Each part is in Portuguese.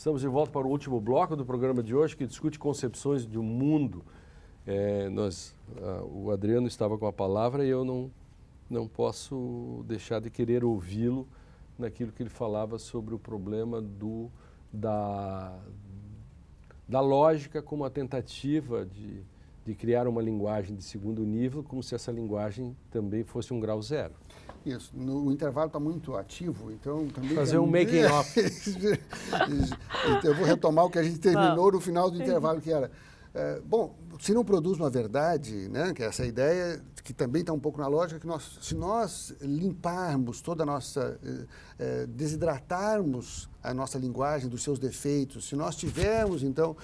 Estamos de volta para o último bloco do programa de hoje, que discute concepções de um mundo. O Adriano estava com a palavra e eu não posso deixar de querer ouvi-lo naquilo que ele falava sobre o problema da lógica como a tentativa de criar uma linguagem de segundo nível, como se essa linguagem também fosse um grau zero. Isso, o intervalo está muito ativo, então também... Fazer um making off. Então, eu vou retomar o que a gente terminou no final do intervalo, que era... bom, se não produz uma verdade, né, que é essa ideia, que também está um pouco na lógica, que se nós limparmos toda a nossa... desidratarmos a nossa linguagem dos seus defeitos, se nós tivermos, então,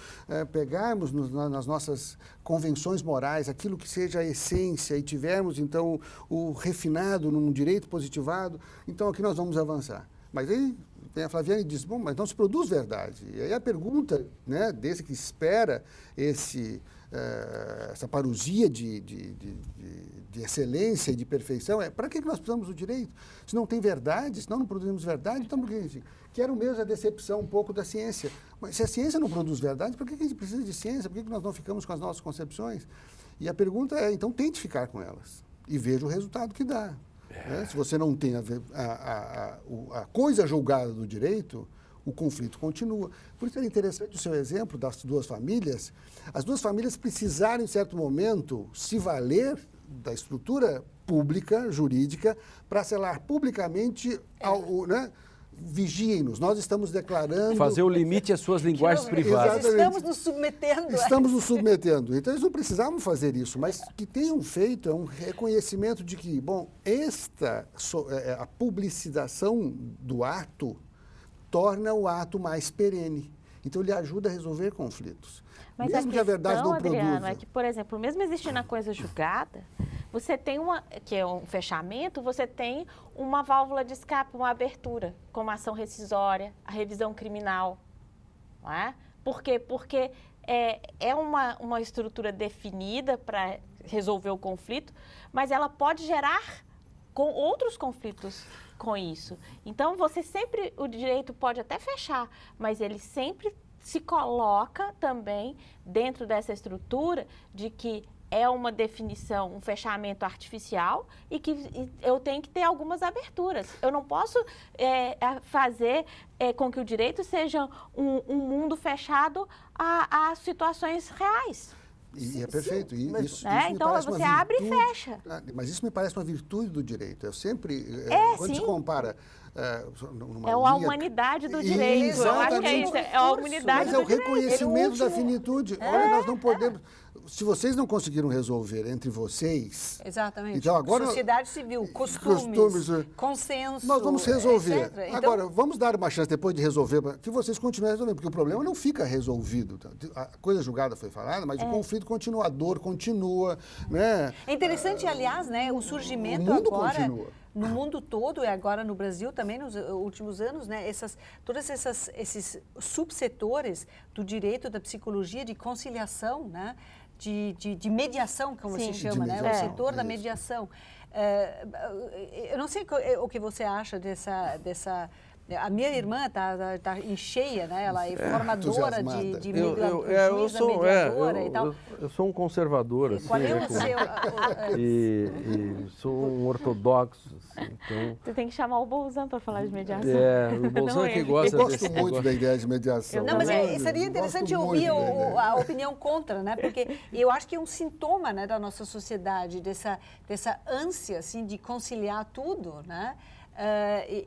pegarmos nas nossas convenções morais aquilo que seja a essência e tivermos, então, o refinado num direito positivado, então aqui nós vamos avançar. Mas aí vem a Flaviana e diz, bom, mas não se produz verdade. E aí a pergunta, né, desse que espera essa parousia de excelência e de perfeição, para que nós precisamos do direito? Se não tem verdade, se não produzimos verdade, então por que a gente... Que era o mesmo a decepção um pouco da ciência. Mas se a ciência não produz verdade, por que a gente precisa de ciência? Por que nós não ficamos com as nossas concepções? E a pergunta é, então, tente ficar com elas e veja o resultado que dá. Né? Se você não tem a coisa julgada do direito, o conflito continua. Por isso era interessante o seu exemplo das duas famílias. As duas famílias precisaram, em certo momento, se valer da estrutura pública, jurídica, para selar publicamente, né? Vigiem-nos, nós estamos declarando... Fazer o limite às suas linguagens privadas. Exatamente. Estamos nos submetendo. Estamos nos submetendo. Então, eles não precisavam fazer isso, mas que tenham feito é um reconhecimento de que, bom, a publicização do ato torna o ato mais perene. Então, ele ajuda a resolver conflitos. Mas mesmo que a verdade não Adriano, produza. é que, por exemplo, mesmo existindo a coisa julgada, você tem que é um fechamento, você tem uma válvula de escape, uma abertura, como a ação rescisória, a revisão criminal. Não é? Por quê? Porque é uma estrutura definida para resolver o conflito, mas ela pode gerar com outros conflitos com isso. Então, o direito pode até fechar, mas ele sempre se coloca também dentro dessa estrutura de que é uma definição, um fechamento artificial e que eu tenho que ter algumas aberturas. Eu não posso fazer com que o direito seja um mundo fechado a situações reais. E é perfeito. Isso então, você abre e fecha. Mas isso me parece uma virtude do direito. Eu sempre, quando se compara... a humanidade do direito. Exatamente. Eu acho que é isso. É a humanidade do direito. Mas é o reconhecimento da finitude. Olha, nós não podemos... Se vocês não conseguiram resolver entre vocês... Exatamente. Então agora, sociedade civil, costumes, consenso... Nós vamos resolver. Então, agora, vamos dar uma chance depois de resolver, que vocês continuem resolvendo, porque o problema não fica resolvido. A coisa julgada foi falada, mas o conflito continua, a dor continua, né? É interessante, aliás, né, o surgimento o mundo agora... continua. No mundo todo e agora no Brasil também nos últimos anos, né, todos esses subsetores do direito, da psicologia, de conciliação, né, de mediação, como se chama, né, o setor da mediação. Eu não sei o que você acha dessa a minha irmã tá em cheia, né? Ela é formadora de mediadora e tal. Eu sou um conservador, assim. Qual é o seu... E sou um ortodoxo, assim, então... Você tem que chamar o Bolzan para falar de mediação. O Bolzan que gosta desse... Eu gosto muito da ideia de mediação. Não, mas seria interessante ouvir a opinião contra, né? Porque eu acho que é um sintoma, né, da nossa sociedade, dessa ânsia, assim, de conciliar tudo, né?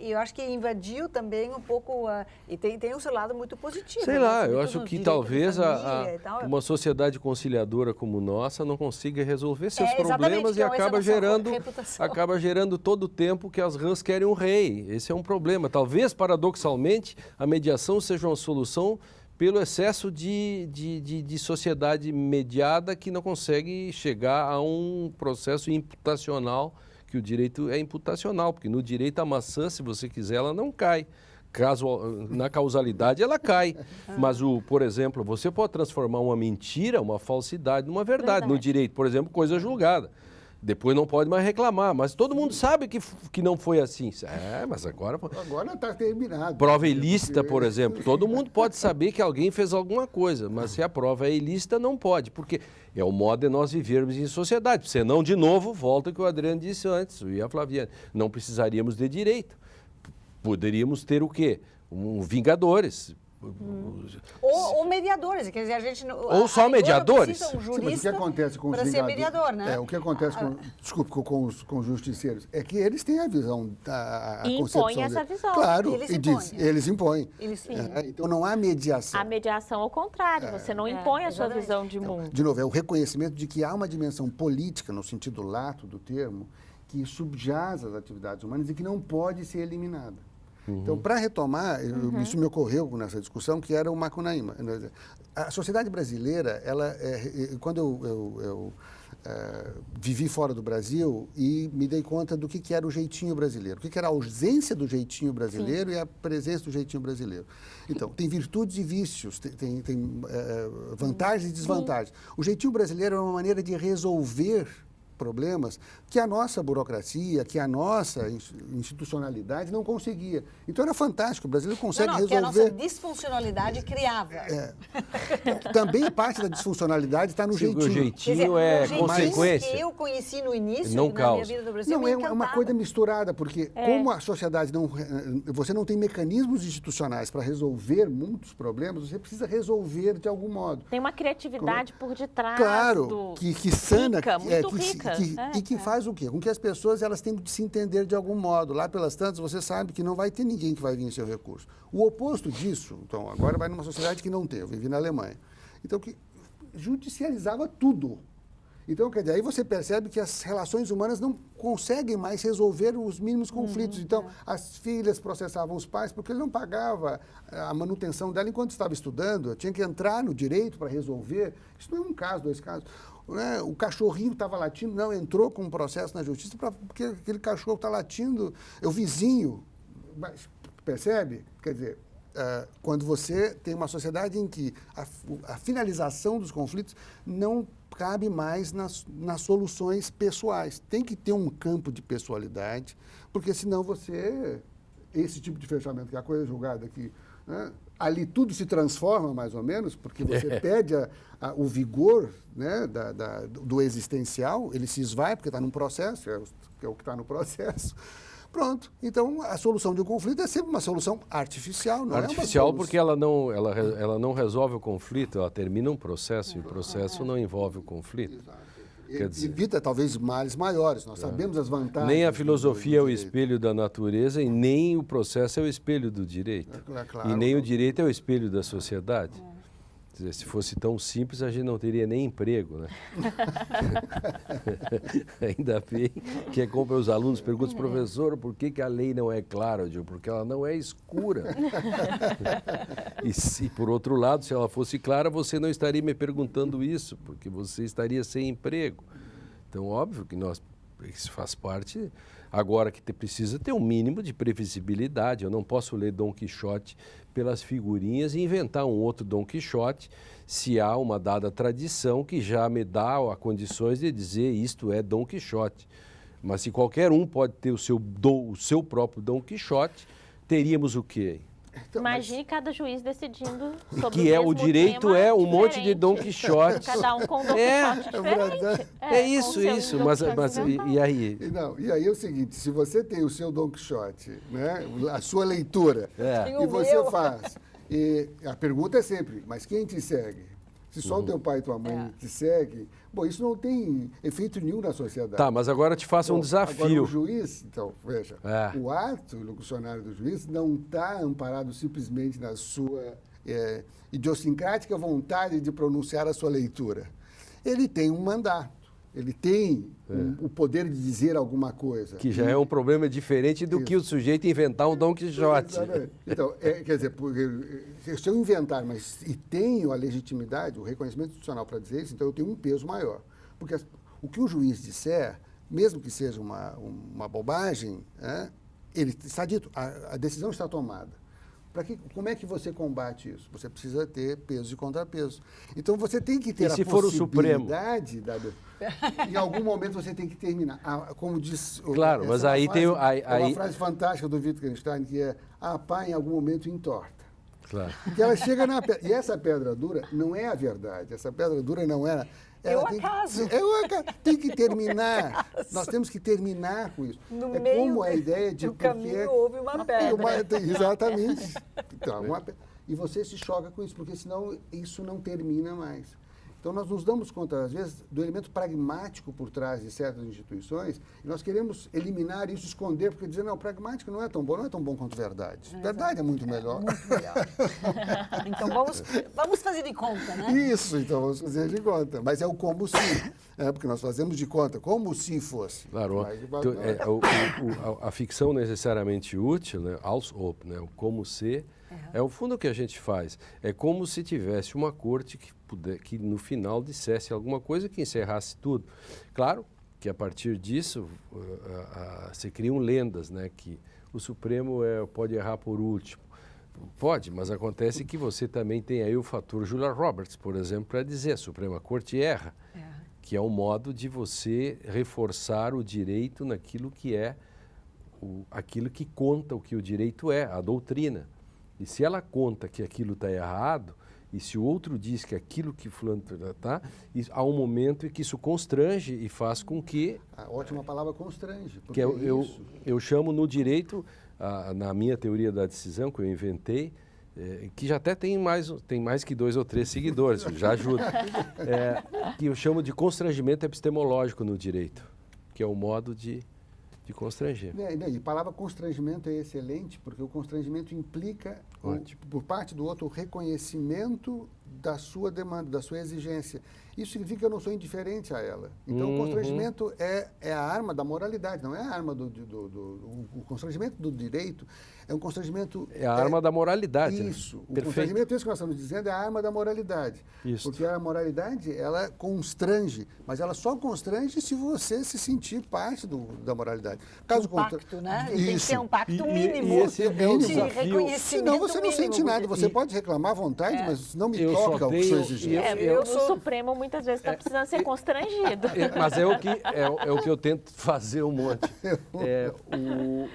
Eu acho que invadiu também um pouco, e tem o seu lado muito positivo. Sei lá, eu acho que talvez uma sociedade conciliadora como nossa não consiga resolver seus problemas e acaba gerando todo o tempo que as rãs querem um rei. Esse é um problema. Talvez, paradoxalmente, a mediação seja uma solução pelo excesso de sociedade mediada que não consegue chegar a um processo imputacional, que o direito é imputacional, porque no direito a maçã, se você quiser, ela não cai. Na causalidade, ela cai. Mas, por exemplo, você pode transformar uma mentira, uma falsidade, numa verdade. No direito, por exemplo, coisa julgada. Depois não pode mais reclamar, mas todo mundo sabe que não foi assim. Mas agora... Agora está terminado. Prova ilícita, por exemplo. Todo mundo pode saber que alguém fez alguma coisa, mas se a prova é ilícita, não pode, porque é o modo de nós vivermos em sociedade. Senão, de novo, volta o que o Adriano disse antes, e a Flaviana, não precisaríamos de direito. Poderíamos ter o quê? Vingadores. Ou mediadores, quer dizer, a gente ou só mediadores. Um jurista. Sim, mas o que acontece com os vingadores? Para ser mediador, né? O que acontece com os justiceiros é que eles têm a visão, a impõem essa visão. Claro, eles impõem. Então não há mediação. A mediação é o contrário, você não impõe a sua visão de mundo. De novo, é o reconhecimento de que há uma dimensão política, no sentido lato do termo, que subjaz as atividades humanas e que não pode ser eliminada. Então, para retomar, isso me ocorreu nessa discussão, que era o Macunaíma. A sociedade brasileira, quando eu vivi fora do Brasil e me dei conta do que era o jeitinho brasileiro, o que era a ausência do jeitinho brasileiro e a presença do jeitinho brasileiro. Então, tem virtudes e vícios, tem vantagens e desvantagens. O jeitinho brasileiro é uma maneira de resolver problemas que a nossa burocracia, que a nossa institucionalidade não conseguia. Então era fantástico, o brasileiro consegue resolver... que a nossa disfuncionalidade criava. Também parte da disfuncionalidade está no jeitinho. O jeitinho consequência. Que eu conheci no início não na minha vida no Brasil, não, é uma coisa misturada, porque como a sociedade você não tem mecanismos institucionais para resolver muitos problemas, você precisa resolver de algum modo. Tem uma criatividade por detrás. Claro, que sana... muito rica. E que faz o quê? Com que as pessoas elas têm de se entender de algum modo. Lá pelas tantas, você sabe que não vai ter ninguém que vai vir em seu recurso. O oposto disso, então, agora vai numa sociedade que não tem. Eu vivi na Alemanha. Então, que judicializava tudo. Então, quer dizer, aí você percebe que as relações humanas não conseguem mais resolver os mínimos conflitos. Então, as filhas processavam os pais porque ele não pagava a manutenção dela enquanto estava estudando. Tinha que entrar no direito para resolver. Isso não é um caso, 2 casos. O cachorrinho estava latindo, não, entrou com um processo na justiça porque aquele cachorro está latindo, é o vizinho. Mas, percebe? Quer dizer, quando você tem uma sociedade em que a finalização dos conflitos não cabe mais nas soluções pessoais. Tem que ter um campo de pessoalidade, porque senão esse tipo de fechamento, que é a coisa julgada aqui, né? Ali tudo se transforma, mais ou menos, porque você perde o vigor, né, do existencial, ele se esvai porque está num processo, é o que está no processo. Pronto. Então, a solução de um conflito é sempre uma solução artificial, não artificial, porque ela não resolve o conflito, ela termina um processo, e o processo não envolve o conflito. Exato. Evita, talvez, males maiores. Nós sabemos as vantagens. Nem a filosofia é o espelho da natureza e nem o processo é o espelho do direito. Claro, e nem o direito é o espelho da sociedade. Quer dizer, se fosse tão simples, a gente não teria nem emprego, né? Ainda bem que como os alunos perguntam, professor, por que a lei não é clara? Eu digo, porque ela não é escura. E por outro lado, se ela fosse clara, você não estaria me perguntando isso, porque você estaria sem emprego. Então, óbvio que isso faz parte... Agora que precisa ter um mínimo de previsibilidade. Eu não posso ler Dom Quixote pelas figurinhas e inventar um outro Dom Quixote se há uma dada tradição que já me dá as condições de dizer isto é Dom Quixote. Mas se qualquer um pode ter o seu próprio Dom Quixote, teríamos o quê? Então, imagine cada juiz decidindo sobre que o direito é um monte de Dom Quixote. Cada um com um Dom Quixote diferente. Isso. Mas e aí? Não, e aí é o seguinte, se você tem o seu Dom Quixote, né, a sua leitura, e você faz, e a pergunta é sempre, mas quem te segue? Se só o teu pai e tua mãe te seguem, bom, isso não tem efeito nenhum na sociedade. Tá, mas agora te faço um desafio. Agora o juiz, então, veja, o ato locucionário do juiz não está amparado simplesmente na sua idiosincrática vontade de pronunciar a sua leitura. Ele tem um mandato. Ele tem o poder de dizer alguma coisa. Que já é um problema diferente do que o sujeito inventar um Dom Quixote. Exatamente. Então, quer dizer, se eu inventar, mas tenho a legitimidade, o reconhecimento institucional para dizer isso, então eu tenho um peso maior. Porque o que o juiz disser, mesmo que seja uma bobagem, ele está dito, a decisão está tomada. Como é que você combate isso? Você precisa ter peso e contrapeso. Então, você tem que ter a possibilidade... Em algum momento você tem que terminar. Como diz... Claro, mas aí tem... uma frase fantástica do Wittgenstein, que é: a pá em algum momento entorta. Claro. Porque ela chega na pedra. E essa pedra dura não é a verdade. Essa pedra dura não é... É o acaso. Tem que terminar. Nós temos que terminar com isso. No meio como a ideia de... do caminho houve uma pedra. Exatamente. Então, e você se choca com isso, porque senão isso não termina mais. Então, nós nos damos conta, às vezes, do elemento pragmático por trás de certas instituições, e nós queremos eliminar isso, esconder, porque dizer, não, pragmático não é tão bom quanto verdade. Verdade é muito melhor. Muito melhor. Então, vamos fazer de conta, né? Isso, então vamos fazer de conta. Mas é o como se, porque nós fazemos de conta, como se fosse. Claro, a ficção necessariamente útil, né, als ob, né, o como se, é o fundo que a gente faz. É como se tivesse uma corte que no final dissesse alguma coisa que encerrasse tudo. Claro que a partir disso se criam lendas, né, que o Supremo pode errar por último. Pode, mas acontece que você também tem aí o fator Julia Roberts, por exemplo, para dizer: a Suprema Corte erra, que é um modo de você reforçar o direito naquilo que é aquilo que conta o que o direito é, a doutrina. E se ela conta que aquilo está errado, e se o outro diz que aquilo que fulano está, há um momento em que isso constrange e faz com que... A ótima palavra constrange. Que eu chamo no direito, na minha teoria da decisão, que eu inventei, que já até tem mais que 2 ou 3 seguidores, já ajuda, que eu chamo de constrangimento epistemológico no direito, que é o modo de constranger. E a palavra constrangimento é excelente, porque o constrangimento implica, por parte do outro, o reconhecimento da sua demanda, da sua exigência. Isso significa que eu não sou indiferente a ela. Então, o constrangimento é a arma da moralidade, não é a arma o constrangimento do direito é um constrangimento... É a arma da moralidade. Isso. Né? O constrangimento, isso que nós estamos dizendo, é a arma da moralidade. Isso. Porque a moralidade, ela constrange, mas ela só constrange se você se sentir parte da moralidade. Caso pacto, né? Tem que ter um pacto mínimo. E esse é o desafio. Senão você não sente nada. Você pode reclamar à vontade, mas não me toca o que sou exigente. O Supremo muitas vezes está precisando ser constrangido. Mas é o que eu tento fazer um monte.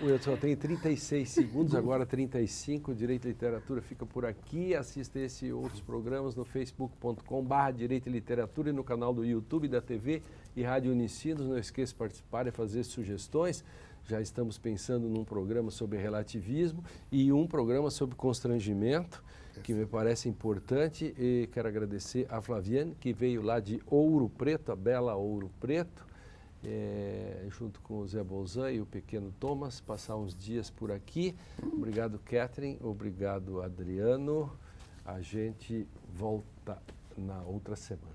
Eu só tenho 36 segundos, agora 35. Direito e Literatura fica por aqui. Assista esse e outros programas no facebook.com/Direito e Literatura e no canal do YouTube da TV e Rádio Unicinos. Não esqueça de participar e fazer sugestões. Já estamos pensando num programa sobre relativismo e um programa sobre constrangimento, que me parece importante, e quero agradecer a Flaviane, que veio lá de Ouro Preto, a bela Ouro Preto, junto com o Zé Bolzan e o pequeno Thomas, passar uns dias por aqui. Obrigado, Catherine, obrigado, Adriano. A gente volta na outra semana.